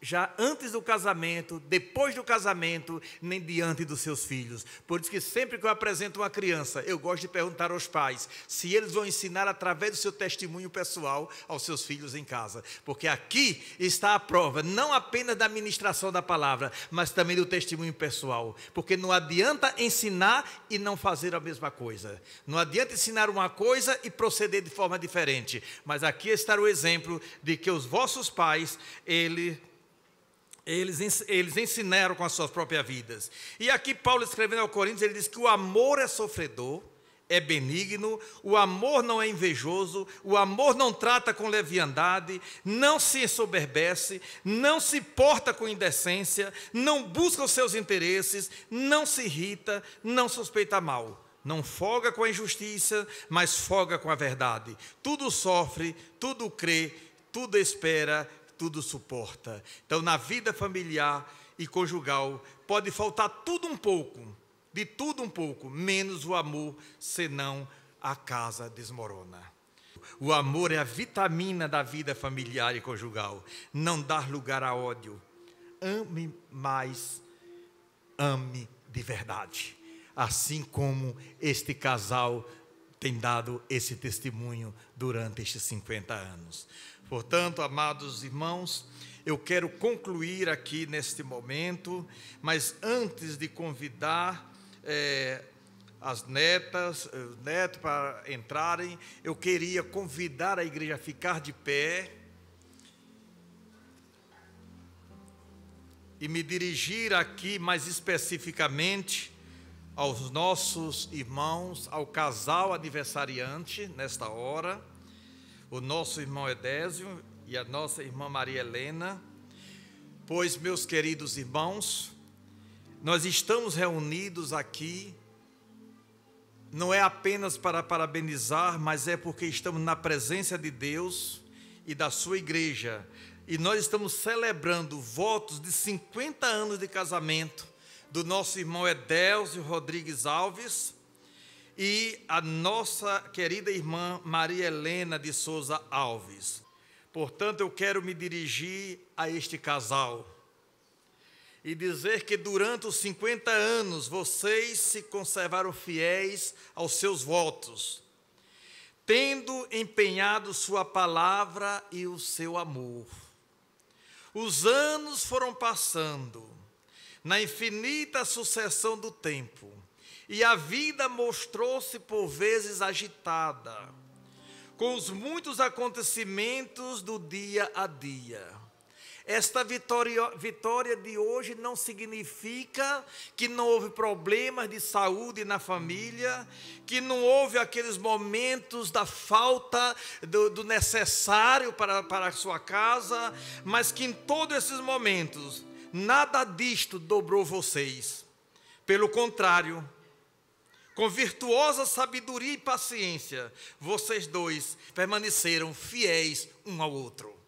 já antes do casamento, depois do casamento, nem diante dos seus filhos. Por isso que sempre que eu apresento uma criança, eu gosto de perguntar aos pais se eles vão ensinar através do seu testemunho pessoal aos seus filhos em casa. Porque aqui está a prova, não apenas da ministração da palavra, mas também do testemunho pessoal. Porque não adianta ensinar e não fazer a mesma coisa. Não adianta ensinar uma coisa e proceder de forma diferente. Mas aqui está o exemplo de que os vossos pais, eles ensinaram com as suas próprias vidas. E aqui Paulo escrevendo ao Coríntios, ele diz que o amor é sofredor, é benigno, o amor não é invejoso, o amor não trata com leviandade, não se ensoberbece, não se porta com indecência, não busca os seus interesses, não se irrita, não suspeita mal. Não folga com a injustiça, mas folga com a verdade. Tudo sofre, tudo crê, tudo espera, tudo suporta. Então, na vida familiar e conjugal, pode faltar tudo um pouco, de tudo um pouco, menos o amor, senão a casa desmorona. O amor é a vitamina da vida familiar e conjugal. Não dar lugar a ódio. Ame mais, ame de verdade. Assim como este casal tem dado esse testemunho durante estes 50 anos. Portanto, amados irmãos, eu quero concluir aqui neste momento, mas antes de convidar as netas, os netos para entrarem, eu queria convidar a igreja a ficar de pé e me dirigir aqui mais especificamente aos nossos irmãos, ao casal aniversariante nesta hora, o nosso irmão Edésio e a nossa irmã Maria Helena. Pois, meus queridos irmãos, nós estamos reunidos aqui, não é apenas para parabenizar, mas é porque estamos na presença de Deus e da sua igreja, e nós estamos celebrando votos de 50 anos de casamento do nosso irmão Edésio Rodrigues Alves e a nossa querida irmã Maria Helena de Souza Alves. Portanto, eu quero me dirigir a este casal e dizer que durante os 50 anos vocês se conservaram fiéis aos seus votos, tendo empenhado sua palavra e o seu amor. Os anos foram passando na infinita sucessão do tempo, e a vida mostrou-se por vezes agitada, com os muitos acontecimentos do dia a dia. Esta vitória de hoje não significa que não houve problemas de saúde na família, que não houve aqueles momentos da falta do necessário para a sua casa, mas que em todos esses momentos, nada disto dobrou vocês. Pelo contrário, com virtuosa sabedoria e paciência, vocês dois permaneceram fiéis um ao outro.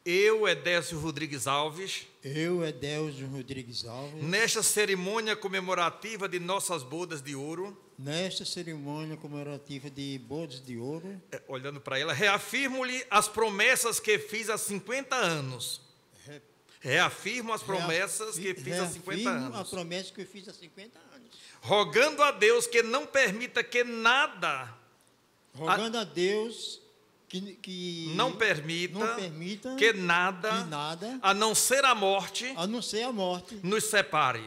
Eu, Edésio Rodrigues Alves, nesta cerimônia comemorativa de nossas bodas de ouro, olhando para ela, reafirmo-lhe as promessas que fiz há 50 anos. Reafirmo as promessas que fiz há 50 anos. A promessa que eu fiz há 50 anos. Rogando a Deus que não permita que nada. Rogando a Deus que não permita que nada, a não ser a morte, nos separe.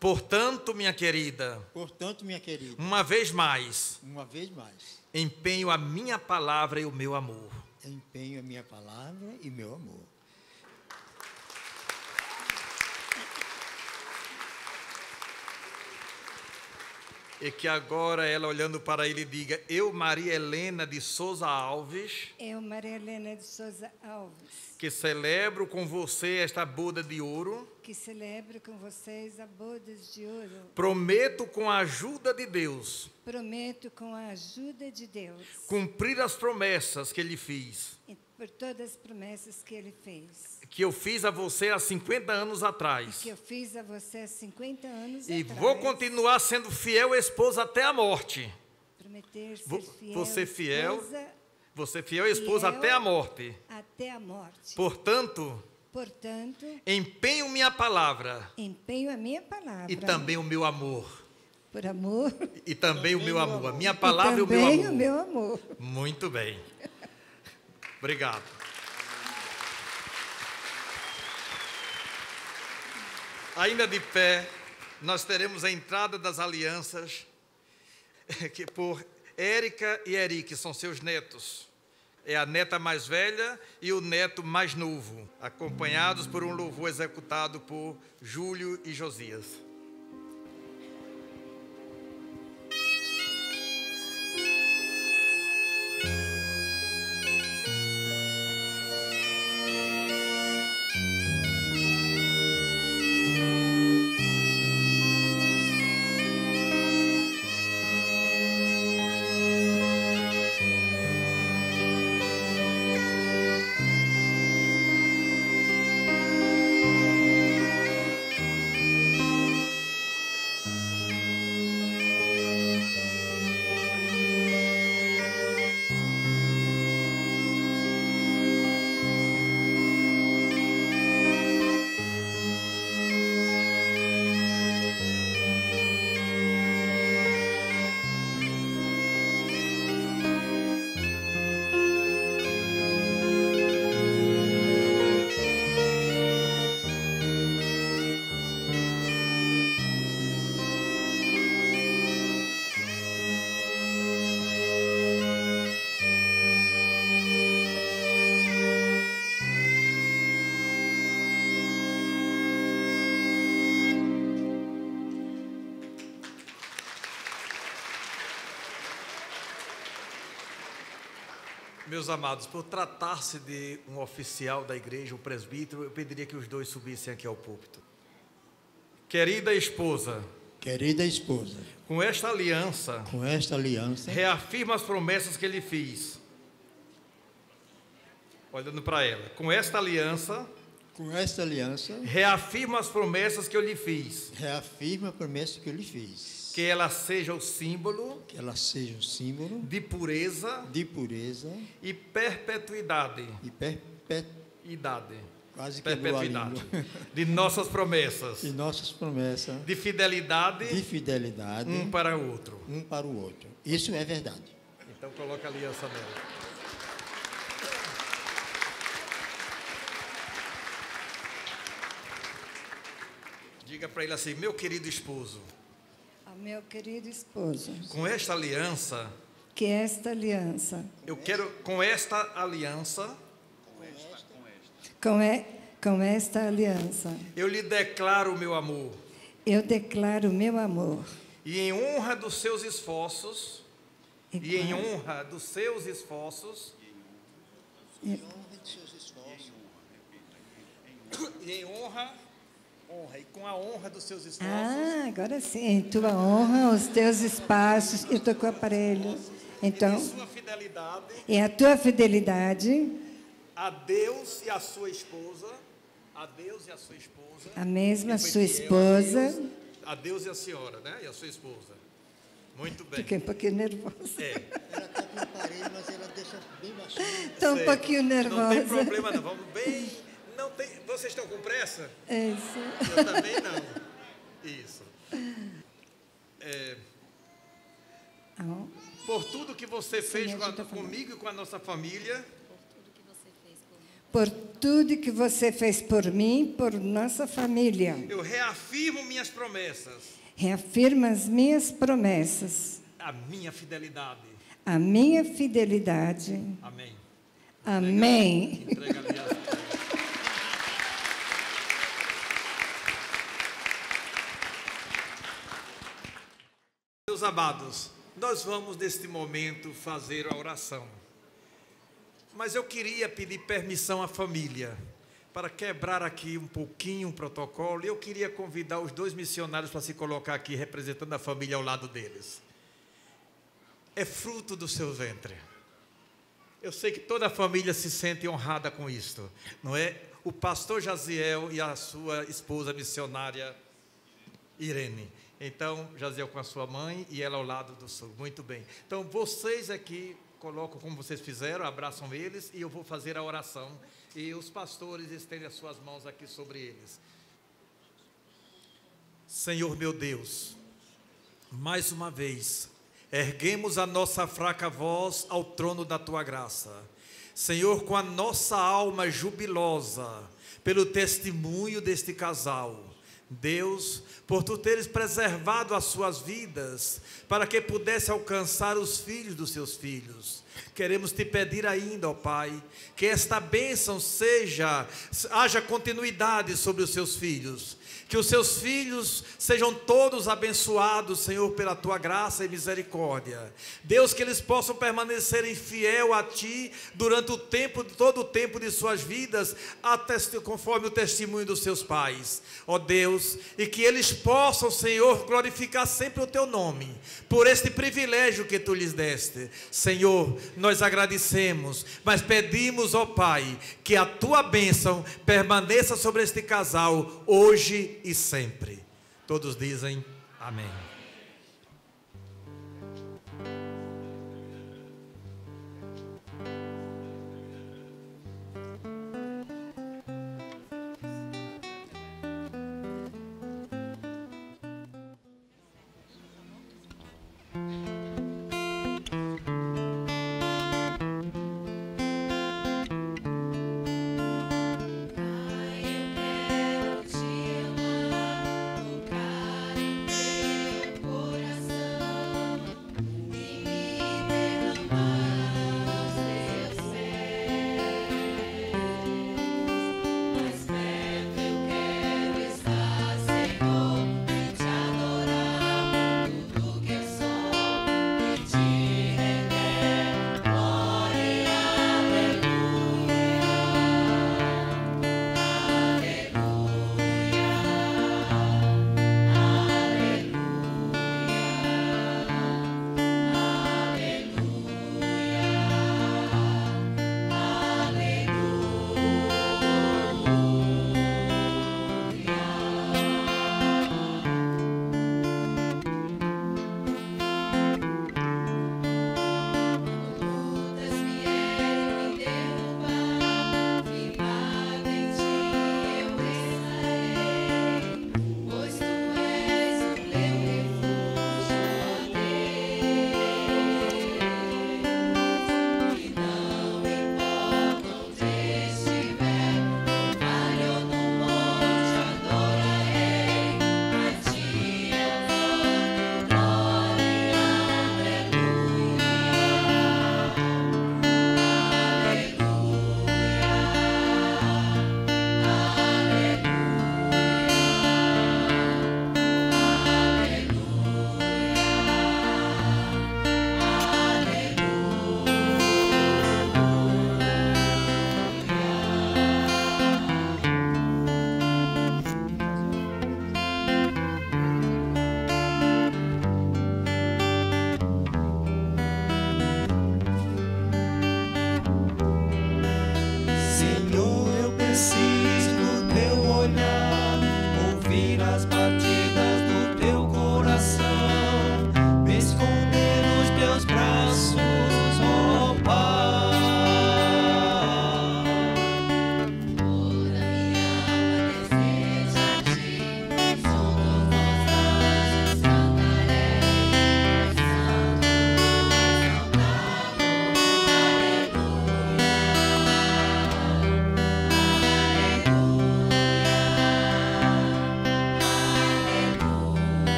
Portanto, minha querida, uma vez mais, empenho a minha palavra e o meu amor. Empenho a minha palavra e meu amor. E que agora ela, olhando para ele, diga: eu, Maria Helena de Souza Alves, que celebro com você esta boda de ouro, prometo com a ajuda de Deus, cumprir as promessas que lhe fiz, por todas as promessas que ele fez, que eu fiz a você há 50 anos atrás, e vou continuar sendo fiel esposa até a morte. Prometer ser fiel, você fiel, Você fiel à esposa até a morte. Até a morte. Portanto, empenho minha palavra. Empenho a minha palavra. E também o meu amor. Por amor. E também o meu amor. A minha palavra e o meu amor. Também o meu amor. Muito bem. Obrigado. Ainda de pé, nós teremos a entrada das alianças que por Érica e Eric são seus netos. É a neta mais velha e o neto mais novo, acompanhados por um louvor executado por Júlio e Josias. Meus amados, por tratar-se de um oficial da igreja, um presbítero, eu pediria que os dois subissem aqui ao púlpito. Querida esposa, com esta aliança, reafirma as promessas que lhe fiz. Olhando para ela, com esta aliança, reafirma as promessas que eu lhe fiz. Que ela seja o símbolo, de pureza, e perpetuidade, quase perpetuidade de nossas promessas, de fidelidade, um para o outro. Isso é verdade. Então coloca a aliança nela. Diga para ele assim: meu querido esposo, meu querido esposo, com esta aliança, eu quero, com esta aliança, eu lhe declaro o meu amor. E em honra dos seus esforços, e em honra dos seus esforços, e com a honra dos seus esforços. Agora sim, em tua honra, os teus espaços, eu estou com o aparelho. Então, e a tua fidelidade, a Deus e a sua esposa, a mesma sua esposa, a Deus e a senhora, né? E a sua esposa. Muito bem. Fiquei um pouquinho nervosa. Ela está com o aparelho, mas ela deixa bem baixinho. Estou um pouquinho nervosa. Não tem problema não, vamos bem. Não tem, vocês estão com pressa? Isso. Eu também não. Isso. Por tudo que você fez comigo e com a nossa família. Por tudo que você fez por mim, por nossa família. Eu reafirmo minhas promessas. Reafirma as minhas promessas. A minha fidelidade. Amém. Entrega ali as... Meus amados, nós vamos neste momento fazer a oração. Mas eu queria pedir permissão à família para quebrar aqui um pouquinho o protocolo. E eu queria convidar os dois missionários para se colocar aqui representando a família ao lado deles. É fruto do seu ventre. Eu sei que toda a família se sente honrada com isto, não é? O pastor Jaziel e a sua esposa missionária Irene. Então, Jaziel com a sua mãe e ela ao lado do sul. Muito bem. Então, vocês aqui colocam como vocês fizeram, abraçam eles e eu vou fazer a oração. E os pastores estendem as suas mãos aqui sobre eles. Senhor meu Deus, mais uma vez, erguemos a nossa fraca voz ao trono da Tua graça. Senhor, com a nossa alma jubilosa, pelo testemunho deste casal. Deus, por Tu teres preservado as suas vidas, para que pudesse alcançar os filhos dos seus filhos. Queremos Te pedir ainda, ó Pai, que esta bênção haja continuidade sobre os seus filhos. Que os seus filhos sejam todos abençoados, Senhor, pela Tua graça e misericórdia. Deus, que eles possam permanecerem fiel a Ti durante todo o tempo de suas vidas, conforme o testemunho dos seus pais. Ó Deus, e que eles possam, Senhor, glorificar sempre o Teu nome, por este privilégio que Tu lhes deste. Senhor, nós agradecemos, mas pedimos, ó Pai, que a Tua bênção permaneça sobre este casal, hoje e sempre. Todos dizem amém.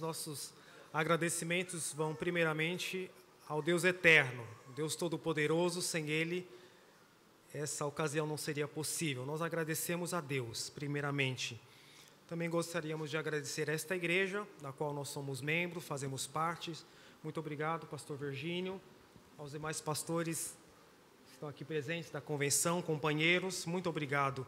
os nossos agradecimentos vão primeiramente ao Deus eterno, Deus Todo-Poderoso. Sem Ele, essa ocasião não seria possível. Nós agradecemos a Deus, primeiramente. Também gostaríamos de agradecer a esta igreja, da qual nós somos membros, fazemos parte. Muito obrigado, pastor Virgínio, aos demais pastores que estão aqui presentes da convenção, companheiros, muito obrigado.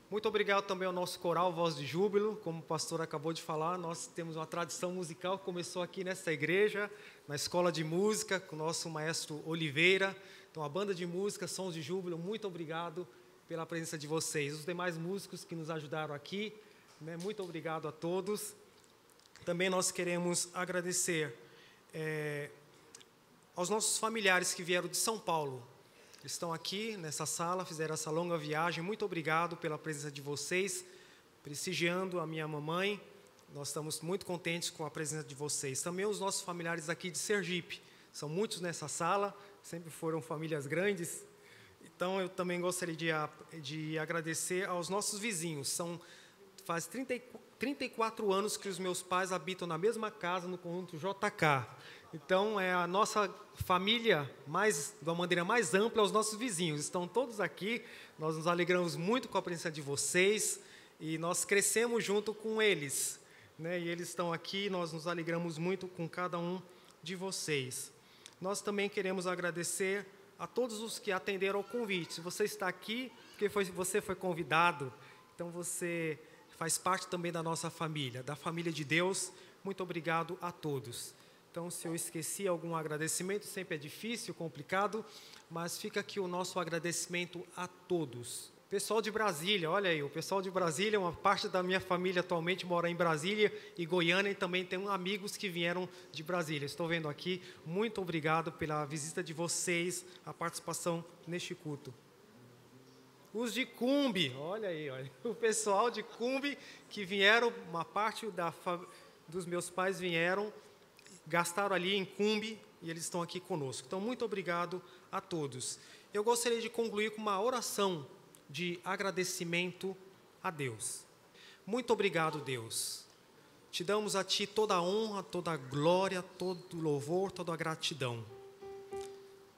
Muito obrigado também ao nosso coral Voz de Júbilo. Como o pastor acabou de falar, nós temos uma tradição musical que começou aqui nessa igreja, na escola de música, com o nosso maestro Oliveira. Então, a banda de música Sons de Júbilo, muito obrigado pela presença de vocês. Os demais músicos que nos ajudaram aqui, né, muito obrigado a todos. Também nós queremos agradecer aos nossos familiares que vieram de São Paulo. Estão aqui nessa sala, fizeram essa longa viagem. Muito obrigado pela presença de vocês, prestigiando a minha mamãe. Nós estamos muito contentes com a presença de vocês. Também os nossos familiares aqui de Sergipe. São muitos nessa sala, sempre foram famílias grandes. Então, eu também gostaria de agradecer aos nossos vizinhos. Faz 34 anos que os meus pais habitam na mesma casa, no conjunto JK. Então, é a nossa família, de uma maneira mais ampla, os nossos vizinhos. Estão todos aqui, nós nos alegramos muito com a presença de vocês e nós crescemos junto com eles, né? E eles estão aqui, nós nos alegramos muito com cada um de vocês. Nós também queremos agradecer a todos os que atenderam ao convite. Se você está aqui, porque você foi convidado, então você faz parte também da nossa família, da família de Deus. Muito obrigado a todos. Então, se eu esqueci algum agradecimento, sempre é difícil, complicado, mas fica aqui o nosso agradecimento a todos. Pessoal de Brasília, olha aí, o pessoal de Brasília, uma parte da minha família atualmente mora em Brasília e Goiânia, e também tenho amigos que vieram de Brasília. Estou vendo aqui, muito obrigado pela visita de vocês, a participação neste culto. Os de Cumbi, olha aí, olha, o pessoal de Cumbi que vieram, uma parte dos meus pais vieram, gastaram ali em Cumbi e eles estão aqui conosco. Então, muito obrigado a todos. Eu gostaria de concluir com uma oração de agradecimento a Deus. Muito obrigado, Deus. Te damos a Ti toda a honra, toda a glória, todo o louvor, toda a gratidão.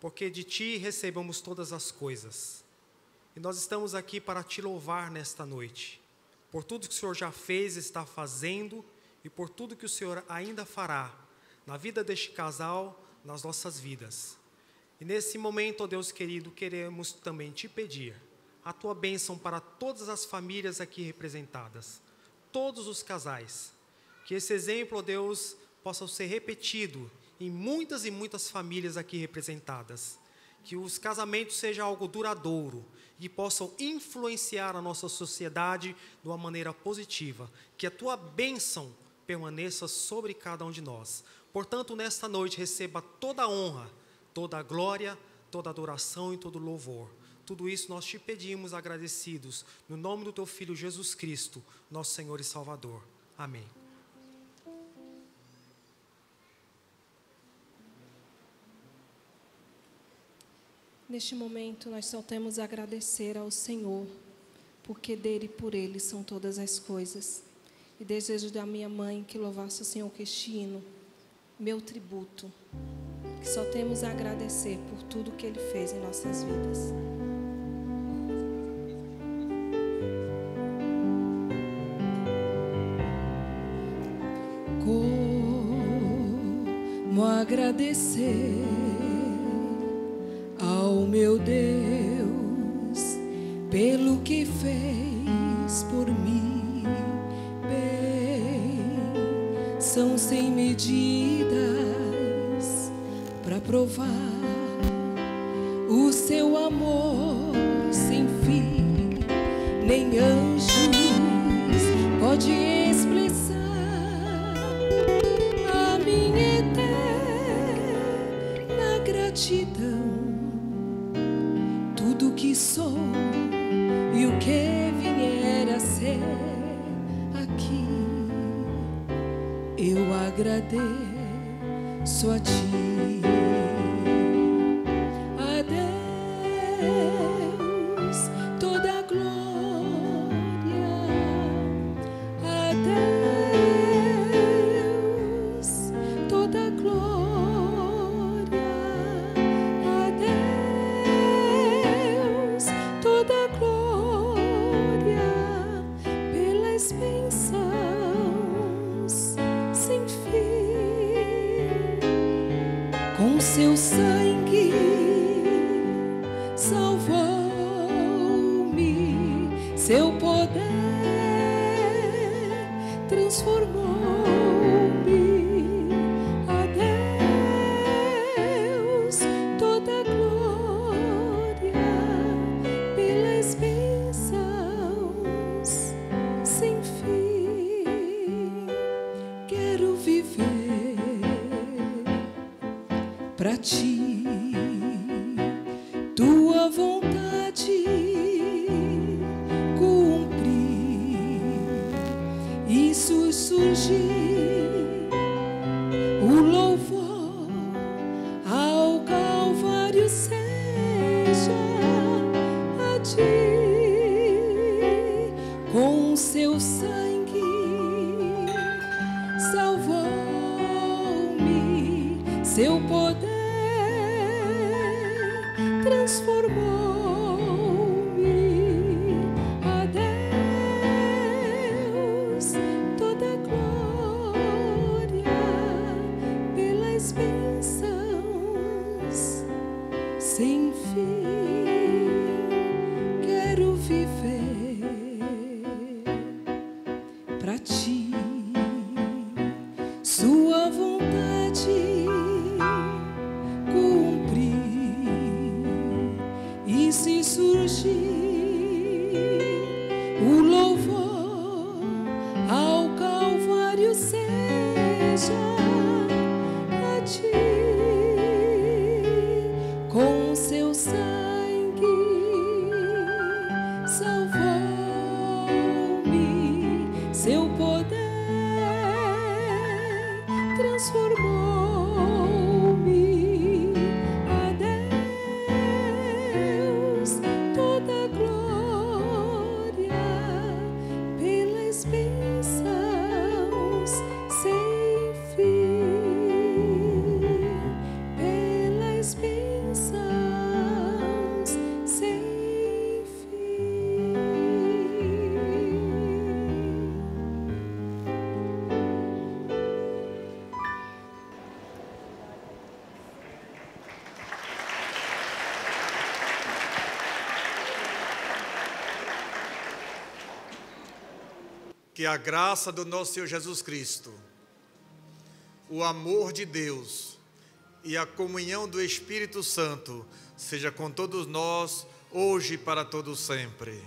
Porque de Ti recebemos todas as coisas. E nós estamos aqui para Te louvar nesta noite. Por tudo que o Senhor já fez, está fazendo, e por tudo que o Senhor ainda fará na vida deste casal, nas nossas vidas. E nesse momento, ó Deus querido, queremos também Te pedir a Tua bênção para todas as famílias aqui representadas, todos os casais. Que esse exemplo, ó Deus, possa ser repetido em muitas e muitas famílias aqui representadas. Que os casamentos sejam algo duradouro e possam influenciar a nossa sociedade de uma maneira positiva. Que a Tua bênção permaneça sobre cada um de nós. Portanto, nesta noite, receba toda a honra, toda a glória, toda a adoração e todo o louvor. Tudo isso nós Te pedimos agradecidos, no nome do Teu Filho Jesus Cristo, nosso Senhor e Salvador. Amém. Neste momento, nós só temos a agradecer ao Senhor, porque dele e por ele são todas as coisas. E desejo da minha mãe que louvasse o Senhor com este hino, meu tributo, que só temos a agradecer por tudo que Ele fez em nossas vidas. Como agradecer ao meu Deus pelo que fez por mim, são sem medidas para provar o seu amor sem fim, nem anjos pode expressar a minha eterna gratidão. Tudo que sou e o que vier a ser aqui, eu agradeço a Ti. A Deus toda a glória, a seu sangue salvou-me, seu poder transformou-me. A Deus toda glória pelas bênçãos sem fim. Quero viver pra ti, tua vontade cumprir. Isso surgir o louvor ao Calvário seja a ti, com seu sangue salvou-me, seu poder transformou-me. A Deus toda glória pelas bênçãos sem fim. Quero viver pra ti, sua vontade cumprir. E se surgir o louvor ao Calvário seja a ti, com seu sangue salvou-me, seu poder transformou-me. A Deus toda glória pelas bênçãos sem fim, pelas bênçãos sem fim. Que a graça do nosso Senhor Jesus Cristo, o amor de Deus e a comunhão do Espírito Santo seja com todos nós, hoje e para todo sempre.